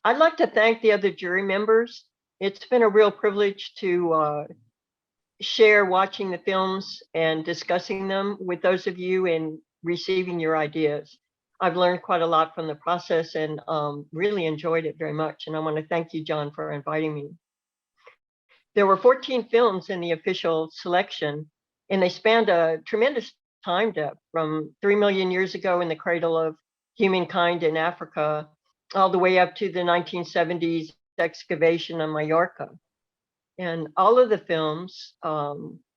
I'd like to thank the other jury members. It's been a real privilege to share watching the films and discussing them with those of you and receiving your ideas. I've learned quite a lot from the process and really enjoyed it very much. And I want to thank you, John, for inviting me. There were 14 films in the official selection, and they spanned a tremendous time depth from 3 million years ago in the cradle of humankind in Africa, all the way up to the 1970s excavation on Mallorca. And all of the films,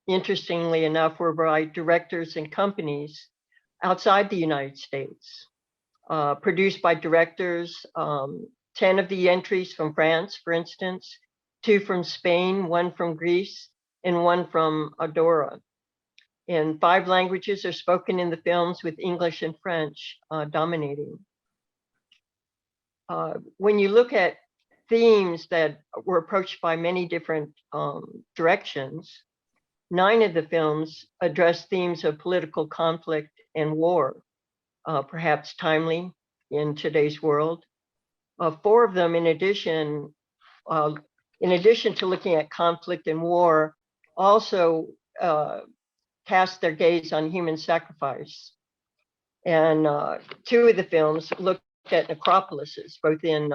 interestingly enough, were by directors and companies outside the United States, produced by directors, 10 of the entries from France, for instance, 2 from Spain, 1 from Greece, and 1 from Andorra. And 5 languages are spoken in the films, with English and French dominating. When you look at themes that were approached by many different directions, 9 of the films address themes of political conflict and war, perhaps timely in today's world. 4 of them, in addition to looking at conflict and war, also cast their gaze on human sacrifice. And 2 of the films looked at necropolises, both in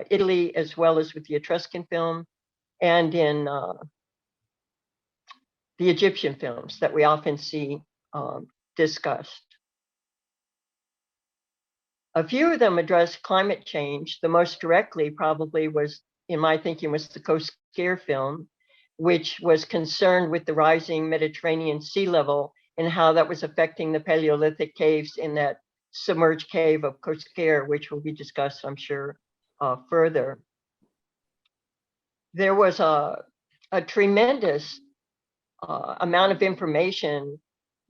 Italy, as well as with the Etruscan film, and in the Egyptian films that we often see discussed. A few of them address climate change. The most directly probably was, in my thinking, was the Cosquer film, which was concerned with the rising Mediterranean sea level and how that was affecting the Paleolithic caves in that submerged cave of Cosquer, which will be discussed, I'm sure, further. There was a tremendous amount of information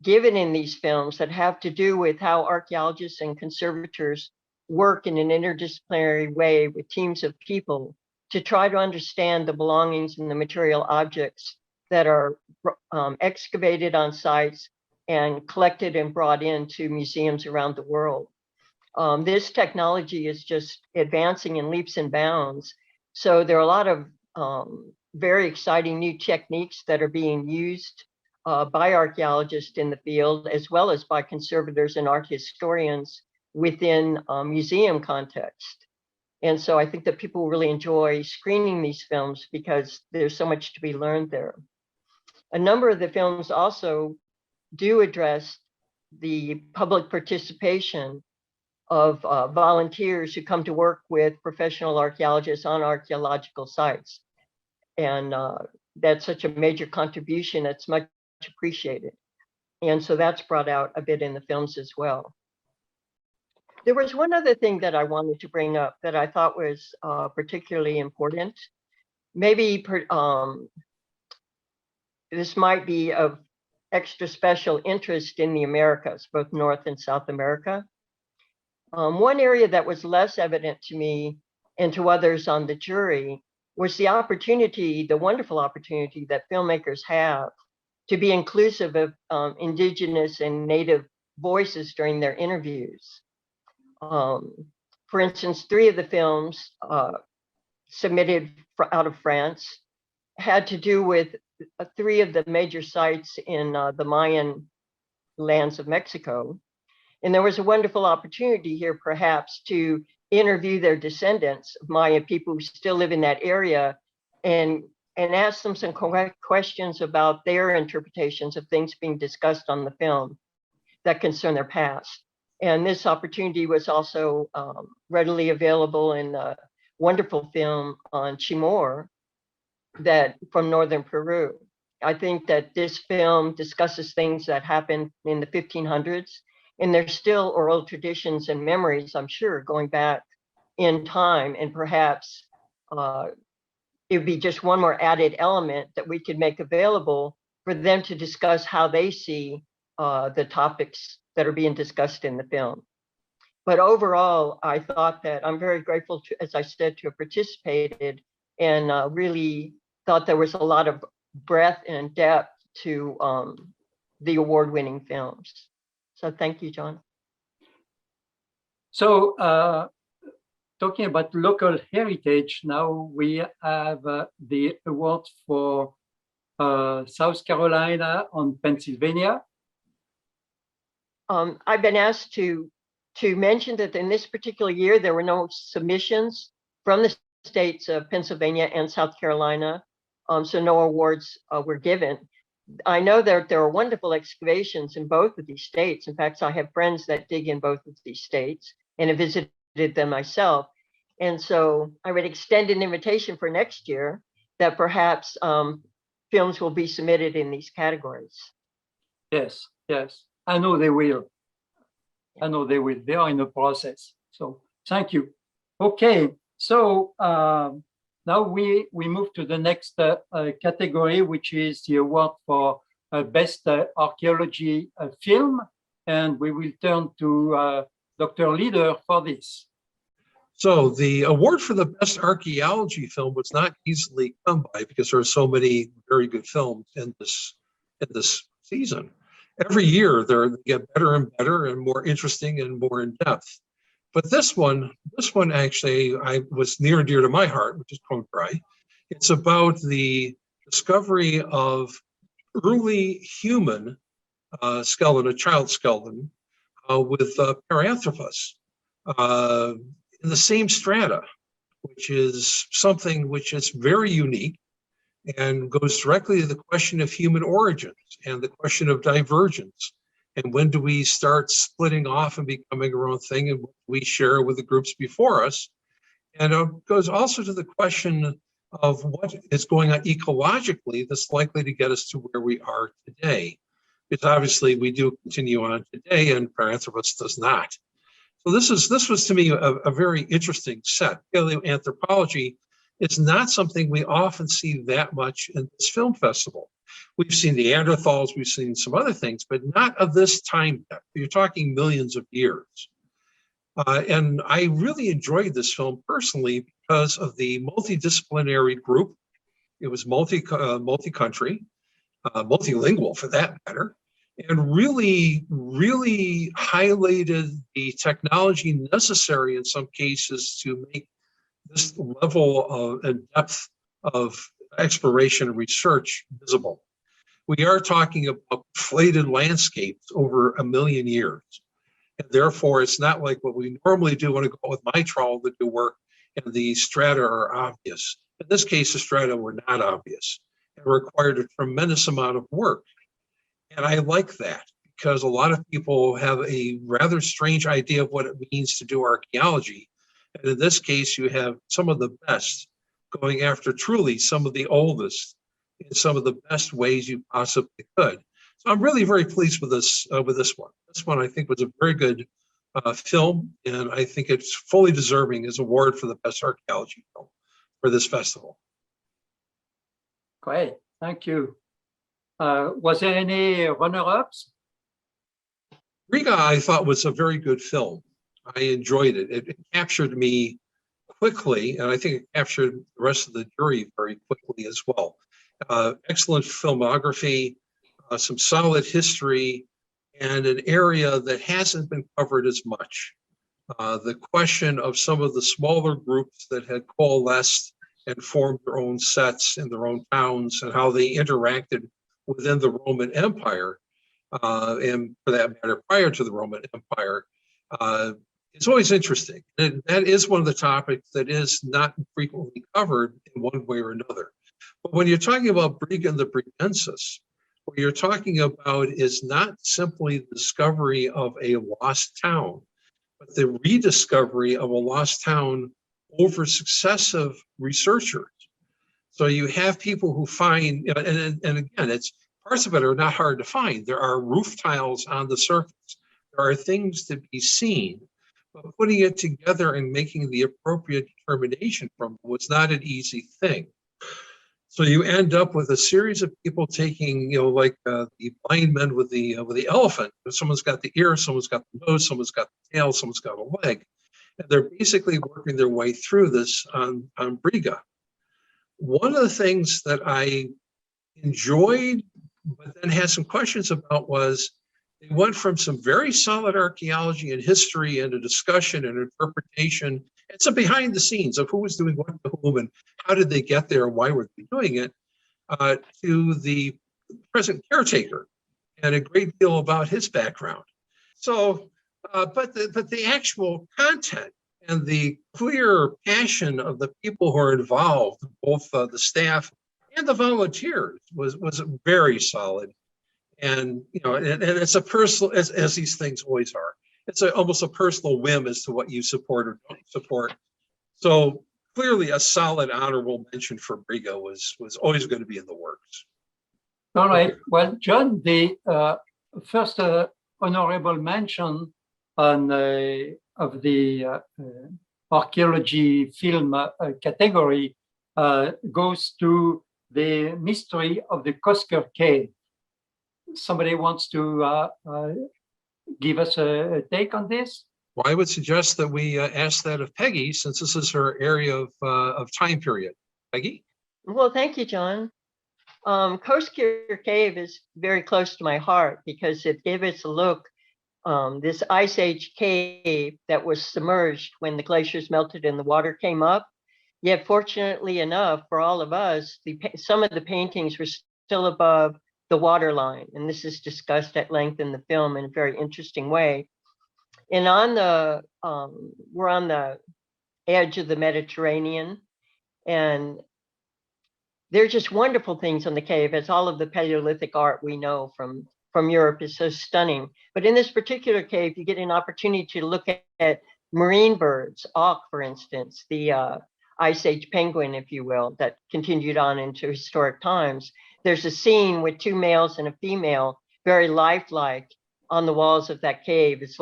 given in these films that have to do with how archaeologists and conservators work in an interdisciplinary way with teams of people to try to understand the belongings and the material objects that are excavated on sites and collected and brought into museums around the world. This technology is just advancing in leaps and bounds. So there are a lot of very exciting new techniques that are being used by archaeologists in the field, as well as by conservators and art historians within museum context. And so I think that people really enjoy screening these films because there's so much to be learned there. A number of the films also do address the public participation of volunteers who come to work with professional archaeologists on archaeological sites. And that's such a major contribution that's much appreciated. And so that's brought out a bit in the films as well. There was one other thing that I wanted to bring up that I thought was particularly important. Maybe this might be of extra special interest in the Americas, both North and South America. One area that was less evident to me and to others on the jury was the opportunity, the wonderful opportunity that filmmakers have to be inclusive of indigenous and native voices during their interviews. For instance, 3 of the films submitted out of France had to do with 3 of the major sites in the Mayan lands of Mexico. And there was a wonderful opportunity here, perhaps, to interview their descendants, Maya people who still live in that area, and ask them some correct questions about their interpretations of things being discussed on the film that concern their past. And this opportunity was also readily available in a wonderful film on Chimor that from northern Peru. I think that this film discusses things that happened in the 1500s, and there's still oral traditions and memories, I'm sure, going back in time, and perhaps it would be just one more added element that we could make available for them to discuss how they see the topics that are being discussed in the film. But overall, I thought that I'm very grateful to, as I said, to have participated, and really thought there was a lot of breadth and depth to the award-winning films. So thank you, John. So talking about local heritage, now we have the award for South Carolina and Pennsylvania. I've been asked to mention that in this particular year, there were no submissions from the states of Pennsylvania and South Carolina, so no awards were given. I know that there are wonderful excavations in both of these states. In fact, I have friends that dig in both of these states and have visited them myself. And so I would extend an invitation for next year that perhaps films will be submitted in these categories. Yes, yes, I know they will. I know they will. They are in the process. So thank you. Okay, so now we move to the next category, which is the award for best archaeology film, and we will turn to Dr. Leader for this. So the award for the best archaeology film was not easily come by because there are so many very good films in this season. Every year they get better and better and more interesting and more in depth. But this one actually was near and dear to my heart, which is Kongrai. It's about the discovery of early human skeleton, a child skeleton, with Paranthropus in the same strata, which is something which is very unique and goes directly to the question of human origins and the question of divergence. And when do we start splitting off and becoming our own thing, and what we share with the groups before us? And it goes also to the question of what is going on ecologically that's likely to get us to where we are today. Because obviously we do continue on today and Paranthropus does not. So this was to me a very interesting set. Paleoanthropology is not something we often see that much in this film festival. We've seen Neanderthals, we've seen some other things, but not of this time depth. You're talking millions of years. And I really enjoyed this film personally because of the multidisciplinary group. It was multi-country, multilingual for that matter, and really highlighted the technology necessary in some cases to make this level of and depth of exploration and research visible. We are talking about inflated landscapes over 1 million years. And therefore, it's not like what we normally do when I go with my trawl to do work and the strata are obvious. In this case, the strata were not obvious and required a tremendous amount of work. And I like that because a lot of people have a rather strange idea of what it means to do archaeology. And in this case, you have some of the best going after truly some of the oldest in some of the best ways you possibly could. So I'm really very pleased with this one. This one I think was a very good film, and I think it's fully deserving as award for the best archaeology film for this festival. Great, thank you. Was there any runner-ups? Riga, I thought, was a very good film. I enjoyed it. It captured me quickly, and I think it captured the rest of the jury very quickly as well. Excellent filmography, some solid history, and an area that hasn't been covered as much. The question of some of the smaller groups that had coalesced and formed their own sets in their own towns and how they interacted within the Roman Empire, and for that matter, prior to the Roman Empire, it's always interesting. And that is one of the topics that is not frequently covered in one way or another. But when you're talking about Briga and the Brigensis, what you're talking about is not simply the discovery of a lost town, but the rediscovery of a lost town over successive researchers. So you have people who find, and again, it's parts of it are not hard to find. There are roof tiles on the surface. There are things to be seen, but putting it together and making the appropriate determination from it was not an easy thing. So you end up with a series of people taking, like the blind men with the elephant. Someone's got the ear, someone's got the nose, someone's got the tail, someone's got a leg. And they're basically working their way through this on Briga. One of the things that I enjoyed, but then had some questions about was they went from some very solid archaeology and history and a discussion and interpretation It's a behind the scenes of who was doing what to whom and how did they get there and why were they doing it, to the present caretaker and a great deal about his background. So, but the actual content and the clear passion of the people who are involved, both the staff and the volunteers, was very solid. And and it's a personal, as these things always are. It's almost a personal whim as to what you support or don't support. So clearly, a solid honorable mention for Briga was always going to be in the works. All right. Well, John, the first honorable mention on of the archaeology film category goes to the mystery of the Kosker Cave. Somebody wants to give us a take on this? Well, I would suggest that we ask that of Peggy, since this is her area of time period. Peggy? Well, thank you, John. Kosker Cave is very close to my heart because it gave us a look. This ice age cave that was submerged when the glaciers melted and the water came up. Yet, fortunately enough for all of us, some of the paintings were still above the water line, and this is discussed at length in the film in a very interesting way. And we're on the edge of the Mediterranean, and they're just wonderful things on the cave, as all of the Paleolithic art we know from Europe is so stunning. But in this particular cave, you get an opportunity to look at marine birds, auk, for instance, the Ice Age penguin, if you will, that continued on into historic times. There's a scene with two males and a female, very lifelike, on the walls of that cave, as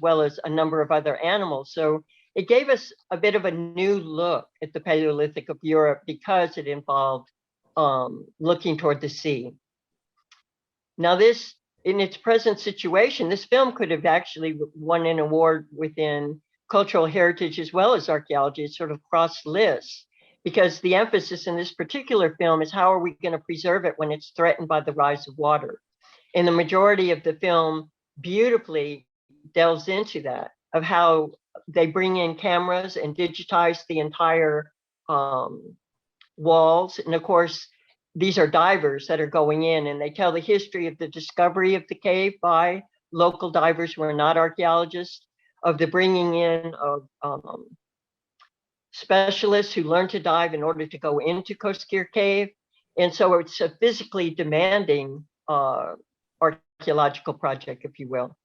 well as a number of other animals. So it gave us a bit of a new look at the Paleolithic of Europe because it involved looking toward the sea. Now, this, in its present situation, this film could have actually won an award within cultural heritage as well as archaeology. It's sort of cross lists, because the emphasis in this particular film is how are we going to preserve it when it's threatened by the rise of water. And the majority of the film beautifully delves into that, of how they bring in cameras and digitize the entire walls. And of course, these are divers that are going in, and they tell the history of the discovery of the cave by local divers who are not archaeologists, of the bringing in of specialists who learn to dive in order to go into Kosker Cave. And so it's a physically demanding archaeological project, if you will.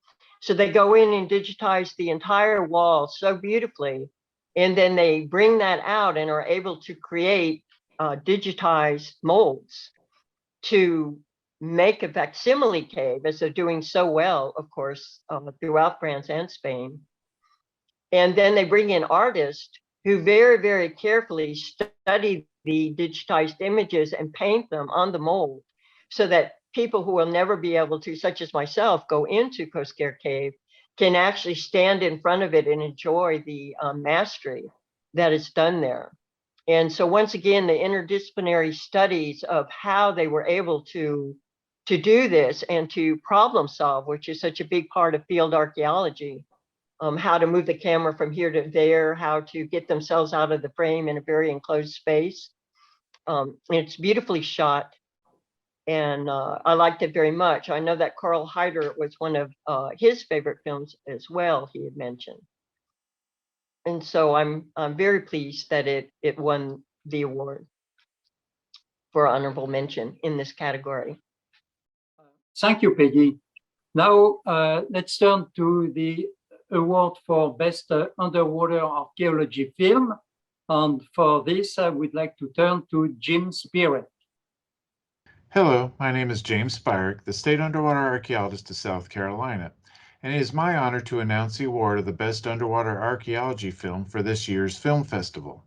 So they go in and digitize the entire wall so beautifully, and then they bring that out and are able to create digitized molds to make a facsimile cave, as they're doing so well, of course, throughout France and Spain. And then they bring in artists who very, very carefully study the digitized images and paint them on the mold, so that people who will never be able to, such as myself, go into Kosker Cave, can actually stand in front of it and enjoy the mastery that is done there. And so once again, the interdisciplinary studies of how they were able to do this and to problem solve, which is such a big part of field archaeology, how to move the camera from here to there, how to get themselves out of the frame in a very enclosed space. It's beautifully shot, and I liked it very much. I know that Carl Heider was one of his favorite films as well, he had mentioned. And so I'm very pleased that it won the award for honorable mention in this category. Thank you, Peggy. Now let's turn to the award for Best Underwater Archaeology Film. And for this, I would like to turn to Jim Spirit. Hello, my name is James Spirek, the State Underwater Archaeologist of South Carolina, and it is my honor to announce the award of the Best Underwater Archaeology Film for this year's film festival.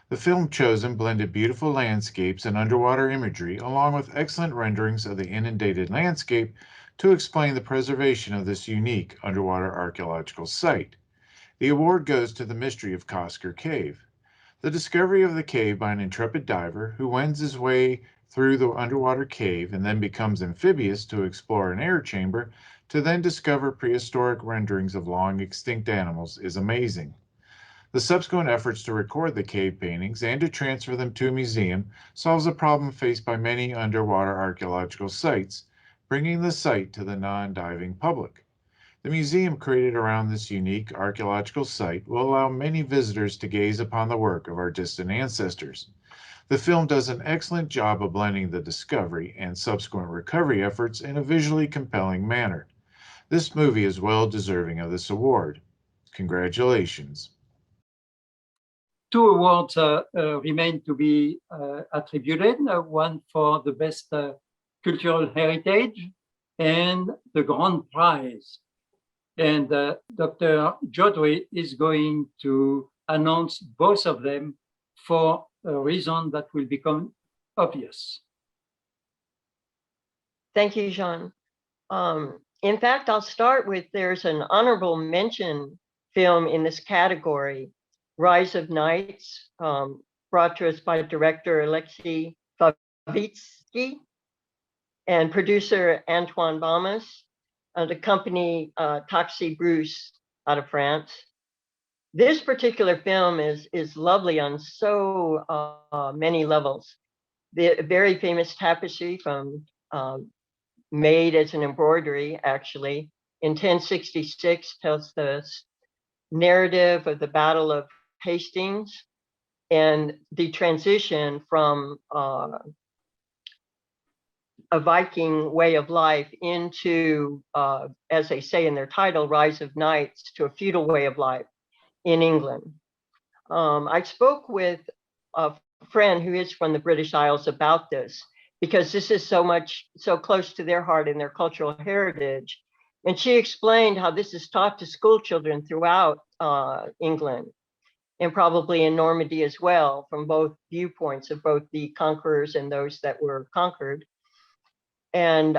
The film chosen blended beautiful landscapes and underwater imagery along with excellent renderings of the inundated landscape to explain the preservation of this unique underwater archaeological site. The award goes to The Mystery of Kosker Cave. The discovery of the cave by an intrepid diver who wends his way through the underwater cave and then becomes amphibious to explore an air chamber to then discover prehistoric renderings of long extinct animals is amazing. The subsequent efforts to record the cave paintings and to transfer them to a museum solves a problem faced by many underwater archaeological sites, bringing the site to the non-diving public. The museum created around this unique archaeological site will allow many visitors to gaze upon the work of our distant ancestors. The film does an excellent job of blending the discovery and subsequent recovery efforts in a visually compelling manner. This movie is well deserving of this award. Congratulations. Two awards remain to be attributed, one for the best cultural heritage and the grand prize. And Dr. Jodry is going to announce both of them for a reason that will become obvious. Thank you, Jean. In fact, I'll start with there's an honorable mention film in this category, Rise of Knights, brought to us by director Alexei Favitsky and producer Antoine Bamas, the company Taxi Bruce out of France. This particular film is lovely on so many levels. The very famous tapestry from made as an embroidery, actually, in 1066 tells the narrative of the Battle of Hastings and the transition from a Viking way of life into, as they say in their title, Rise of Knights, to a feudal way of life in England. I spoke with a friend who is from the British Isles about this, because this is so close to their heart and their cultural heritage. And she explained how this is taught to school children throughout England, and probably in Normandy as well, from both viewpoints of both the conquerors and those that were conquered. And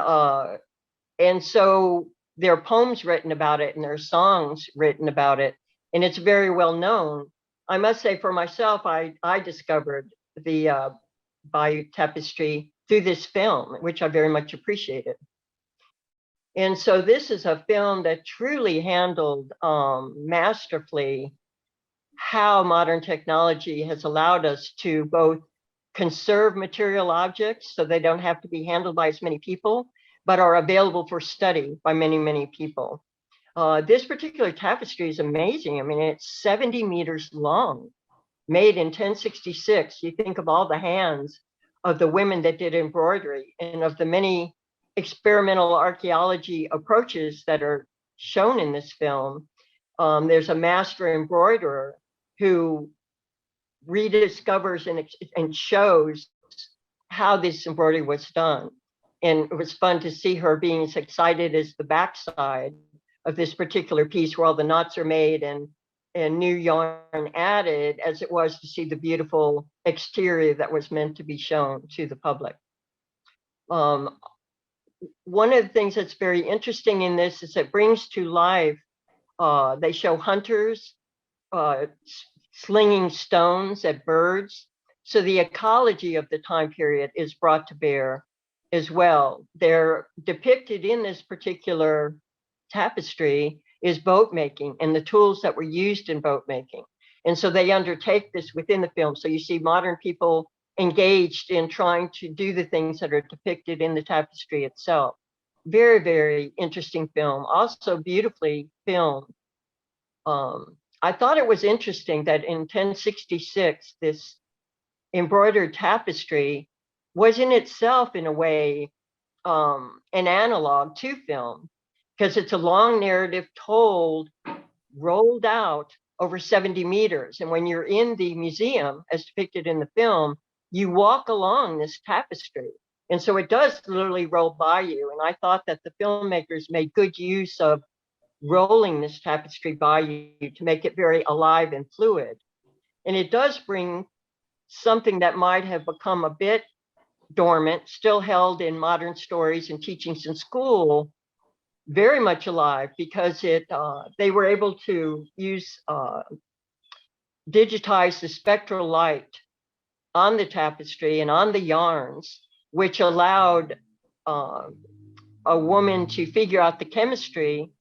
so there are poems written about it and there are songs written about it, and it's very well known. I must say for myself, I discovered the Bayeux Tapestry through this film, which I very much appreciated. And so this is a film that truly handled masterfully how modern technology has allowed us to both conserve material objects so they don't have to be handled by as many people, but are available for study by many, many people. This particular tapestry is amazing. I mean, it's 70 meters long, made in 1066. You think of all the hands of the women that did embroidery and of the many experimental archaeology approaches that are shown in this film. There's a master embroiderer who rediscovers and shows how this embroidery was done. And it was fun to see her being as excited as the backside of this particular piece where all the knots are made and new yarn added, as it was to see the beautiful exterior that was meant to be shown to the public. One of the things that's very interesting in this is it brings to life, they show hunters slinging stones at birds. So the ecology of the time period is brought to bear as well. They're depicted in this particular tapestry is boat making and the tools that were used in boat making. And so they undertake this within the film. So you see modern people engaged in trying to do the things that are depicted in the tapestry itself. Very, very interesting film, also beautifully filmed. I thought it was interesting that in 1066, this embroidered tapestry was in itself, in a way, an analog to film, because it's a long narrative told, rolled out over 70 meters. And when you're in the museum, as depicted in the film, you walk along this tapestry. And so it does literally roll by you. And I thought that the filmmakers made good use of rolling this tapestry by you to make it very alive and fluid. And it does bring something that might have become a bit dormant, still held in modern stories and teachings in school, very much alive, because they were able to use digitize the spectral light on the tapestry and on the yarns, which allowed a woman to figure out the chemistry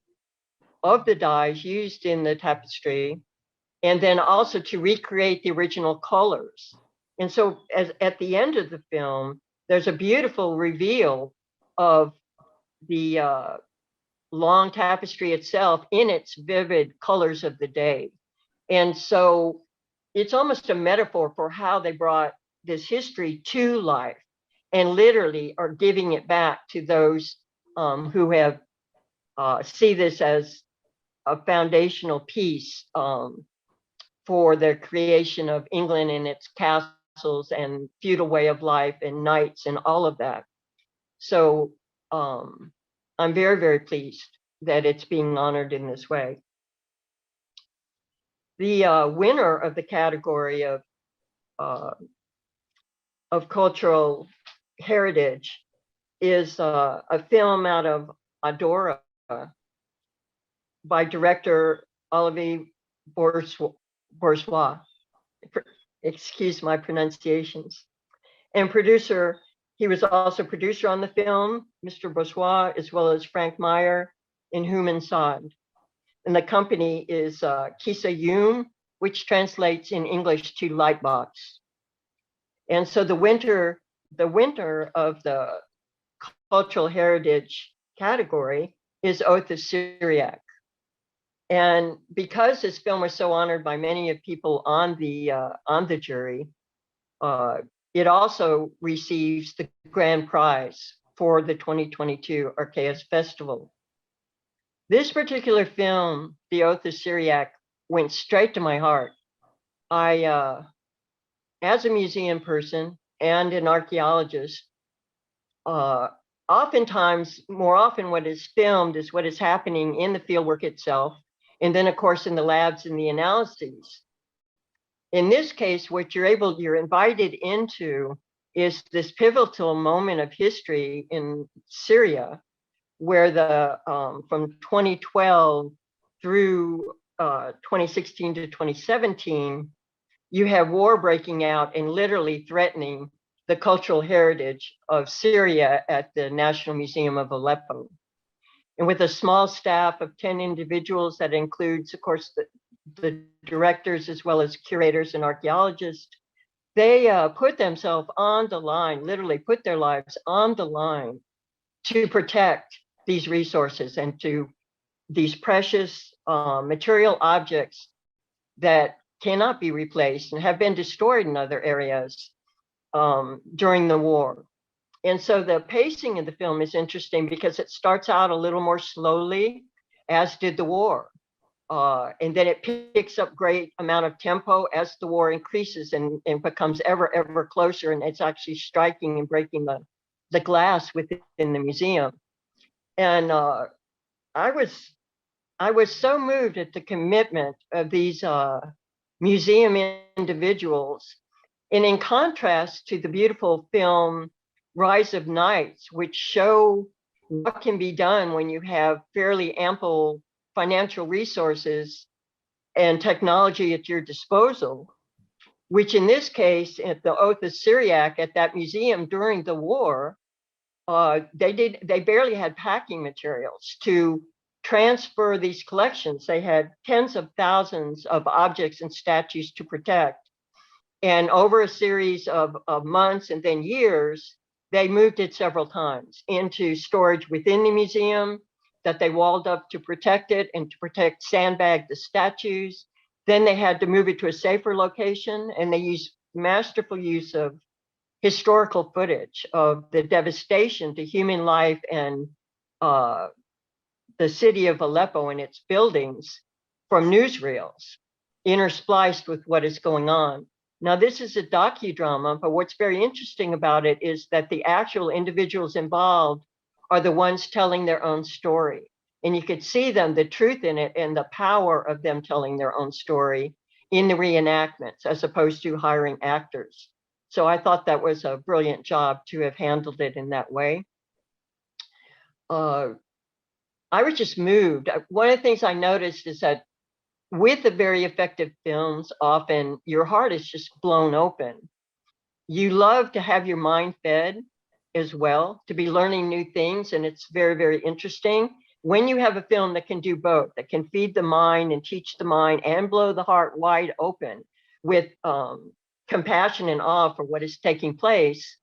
of the dyes used in the tapestry and then also to recreate the original colors. And so at the end of the film, there's a beautiful reveal of the long tapestry itself in its vivid colors of the day. And so it's almost a metaphor for how they brought this history to life and literally are giving it back to those who have see this as a foundational piece for the creation of England and its castles and feudal way of life and knights and all of that. So I'm very, very pleased that it's being honored in this way. The winner of the category of cultural heritage is a film out of Andorra by director Olivier Bourgeois. Excuse my pronunciations. And producer, he was also producer on the film, Mr. Bourgeois, as well as Frank Meyer in Human Sod. And the company is Kisa Yoon, which translates in English to Lightbox. And so the winner of the cultural heritage category is Oath of Syriac. And because this film was so honored by many of people on the jury, it also receives the grand prize for the 2022 Arkhaios Festival. This particular film, The Oath of Syriac, went straight to my heart. I, as a museum person and an archaeologist, oftentimes, more often what is filmed is what is happening in the fieldwork itself, and then of course in the labs and the analyses. In this case, what you're invited into is this pivotal moment of history in Syria, where from 2012 through 2016 to 2017, you have war breaking out and literally threatening the cultural heritage of Syria at the National Museum of Aleppo. And with a small staff of 10 individuals that includes, of course, the directors as well as curators and archaeologists, they put themselves on the line, literally put their lives on the line to protect these resources and to these precious material objects that cannot be replaced and have been destroyed in other areas during the war. And so the pacing of the film is interesting because it starts out a little more slowly, as did the war. And then it picks up great amount of tempo as the war increases and becomes ever closer. And it's actually striking and breaking the glass within the museum. And I was so moved at the commitment of these museum individuals. And in contrast to the beautiful film Rise of Knights, which show what can be done when you have fairly ample financial resources and technology at your disposal, which in this case, at the Oath of Syriac at that museum during the war, they barely had packing materials to transfer these collections. They had tens of thousands of objects and statues to protect. And over a series of months and then years, they moved it several times into storage within the museum that they walled up to protect it and to protect sandbag the statues. Then they had to move it to a safer location, and they used masterful use of historical footage of the devastation to human life and the city of Aleppo and its buildings from newsreels, interspliced with what is going on. Now, this is a docudrama, but what's very interesting about it is that the actual individuals involved are the ones telling their own story. And you could see them, the truth in it and the power of them telling their own story in the reenactments, as opposed to hiring actors. So I thought that was a brilliant job to have handled it in that way. I was just moved. One of the things I noticed is that with the very effective films, often your heart is just blown open. You love to have your mind fed as well, to be learning new things, and it's very, very interesting. when you have a film that can do both, that can feed the mind and teach the mind and blow the heart wide open with compassion and awe for what is taking place,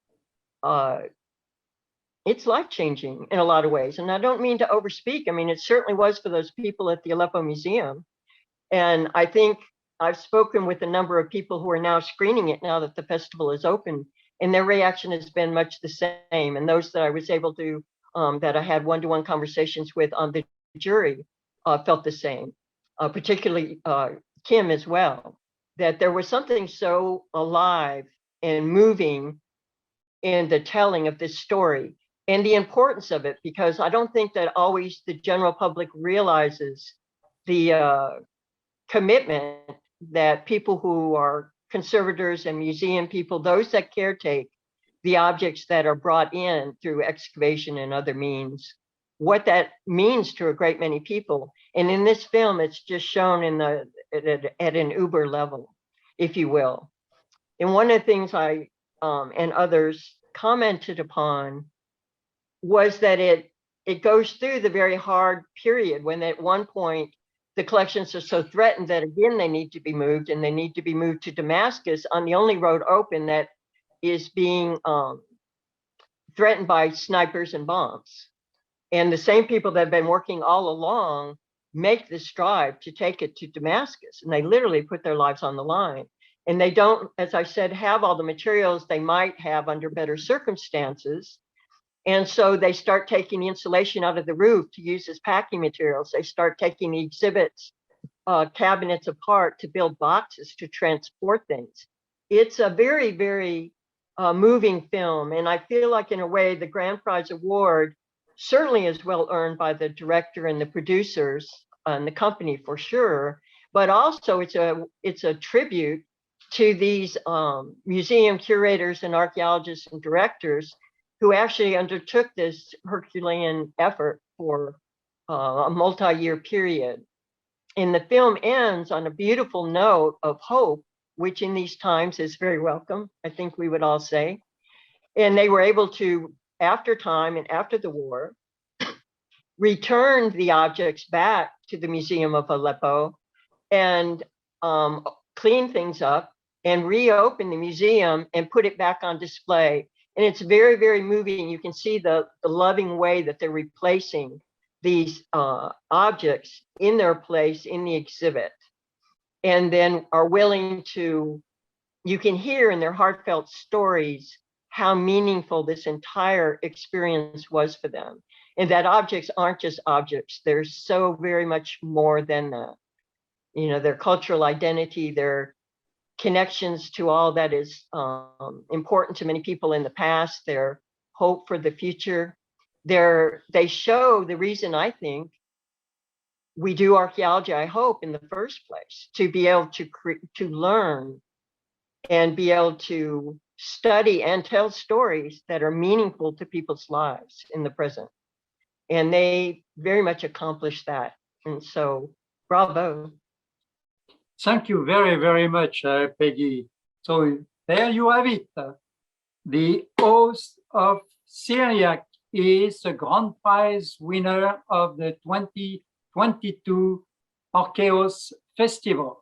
it's life-changing in a lot of ways. And I don't mean to overspeak. I mean, it certainly was for those people at the Aleppo Museum. And I think I've spoken with a number of people who are now screening it now that the festival is open, and their reaction has been much the same. And those that I was able to, that I had one-to-one conversations with on the jury felt the same, particularly Kim as well, that there was something so alive and moving in the telling of this story and the importance of it, because I don't think that always the general public realizes the commitment that people who are conservators and museum people, those that caretake the objects that are brought in through excavation and other means, what that means to a great many people. And in this film, it's just shown in at an uber level, if you will. And one of the things I and others commented upon was that it goes through the very hard period when at one point the collections are so threatened that again they need to be moved, and they need to be moved to Damascus on the only road open that is being threatened by snipers and bombs. And the same people that have been working all along make this drive to take it to Damascus, and they literally put their lives on the line. And they don't, as I said, have all the materials they might have under better circumstances. And so they start taking the insulation out of the roof to use as packing materials. They start taking the exhibits, cabinets apart to build boxes to transport things. It's a very, very moving film. And I feel like in a way, the Grand Prize Award certainly is well earned by the director and the producers and the company for sure. But also it's a tribute to these museum curators and archaeologists and directors who actually undertook this Herculean effort for a multi-year period. And the film ends on a beautiful note of hope, which in these times is very welcome, I think we would all say. And they were able to, after time and after the war, return the objects back to the Museum of Aleppo and clean things up and reopen the museum and put it back on display. And it's very, very moving. You can see the loving way that they're replacing these objects in their place in the exhibit. And then are willing to, you can hear in their heartfelt stories how meaningful this entire experience was for them. And that objects aren't just objects. They're so very much more than that. You know, their cultural identity, their connections to all that is important to many people in the past, their hope for the future. They show the reason I think we do archaeology, I hope, in the first place, to be able to learn and be able to study and tell stories that are meaningful to people's lives in the present. And they very much accomplish that. And so, bravo. Thank you very, very much, Peggy. So there you have it. The host of Syriac is the grand prize winner of the 2022 Arkhaios Festival.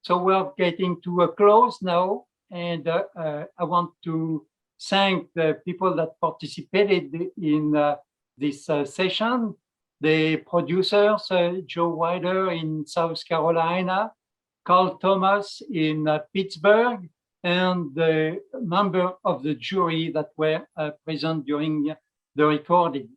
So we're getting to a close now, and I want to thank the people that participated in this session, the producers, Joe Wider in South Carolina, Carl Thomas in Pittsburgh, and the member of the jury that were present during the recording.